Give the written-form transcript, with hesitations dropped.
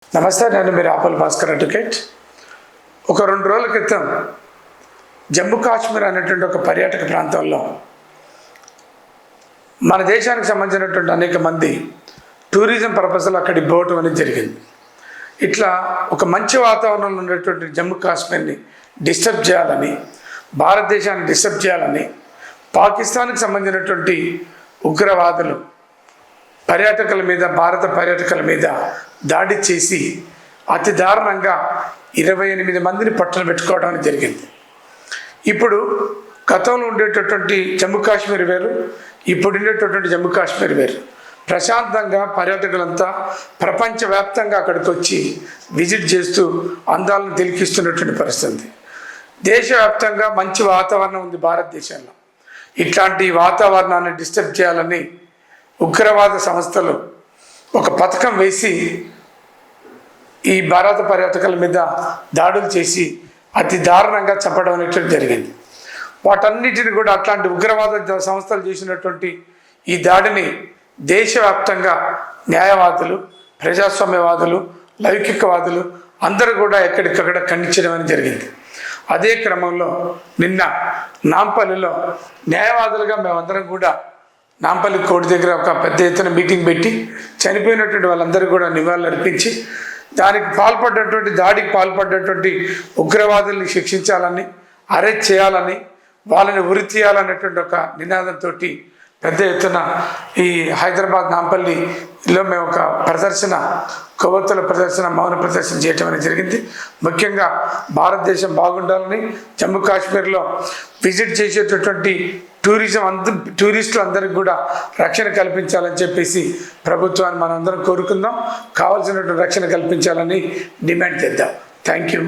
నమస్తే, నేను మీరు ఆపల్ భాస్కర్ అడ్వకేట్. ఒక 2 రోజుల క్రితం జమ్మూ కాశ్మీర్ అనేటువంటి ఒక పర్యాటక ప్రాంతంలో మన దేశానికి సంబంధించినటువంటి అనేక మంది టూరిజం పర్పస్లో అక్కడికి పోవటం అనేది జరిగింది. ఇట్లా ఒక మంచి వాతావరణంలో ఉన్నటువంటి జమ్మూ కాశ్మీర్ని డిస్టర్బ్ చేయాలని, భారతదేశాన్ని డిస్టర్బ్ చేయాలని పాకిస్తాన్కి సంబంధించినటువంటి ఉగ్రవాదులు పర్యాటకుల మీద, భారత పర్యాటకుల మీద దాడి చేసి అతి దారుణంగా 28 మందిని పట్టున పెట్టుకోవడం జరిగింది. ఇప్పుడు గతంలో ఉండేటటువంటి జమ్మూ కాశ్మీర్ వేరు, ఇప్పుడు ఉండేటటువంటి జమ్మూ కాశ్మీర్ వేరు. ప్రశాంతంగా పర్యాటకులంతా ప్రపంచవ్యాప్తంగా అక్కడికి వచ్చి విజిట్ చేస్తూ అందాలను తిలకిస్తున్నటువంటి పరిస్థితి. దేశవ్యాప్తంగా మంచి వాతావరణం ఉంది భారతదేశంలో. ఇట్లాంటి వాతావరణాన్ని డిస్టర్బ్ చేయాలని ఉగ్రవాద సంస్థలు ఒక పథకం వేసి ఈ భారత పర్యాటకుల మీద దాడులు చేసి అతి దారుణంగా చంపడం అనేటువంటి జరిగింది. వాటన్నిటిని కూడా అట్లాంటి ఉగ్రవాద సంస్థలు చేసినటువంటి ఈ దాడిని దేశవ్యాప్తంగా న్యాయవాదులు, ప్రజాస్వామ్యవాదులు, లౌకికవాదులు అందరూ కూడా ఎక్కడికక్కడ ఖండించడం అనేది జరిగింది. అదే క్రమంలో నిన్న నాంపల్లిలో న్యాయవాదులుగా మేమందరం కూడా నాంపల్లి కోర్టు దగ్గర ఒక పెద్ద ఎత్తున మీటింగ్ పెట్టి చనిపోయినటువంటి వాళ్ళందరూ కూడా నివాళులు అర్పించి దాడికి పాల్పడ్డటువంటి ఉగ్రవాదుల్ని శిక్షించాలని, అరెస్ట్ చేయాలని, వాళ్ళని ఉరి తీయాలనేటువంటి ఒక నినాదంతో పెద్ద ఎత్తున ఈ హైదరాబాద్ నాంపల్లిలో మేము ఒక ప్రదర్శన, కొవ్వొత్తుల ప్రదర్శన, మౌన ప్రదర్శన చేయటం అనేది జరిగింది. ముఖ్యంగా భారతదేశం బాగుండాలని, జమ్మూ కాశ్మీర్లో విజిట్ చేసేటటువంటి టూరిస్టులు అందరికీ కూడా రక్షణ కల్పించాలని చెప్పేసి ప్రభుత్వాన్ని మనందరం కోరుకుందాం. కావాల్సినటువంటి రక్షణ కల్పించాలని డిమాండ్ చేద్దాం. Thank you.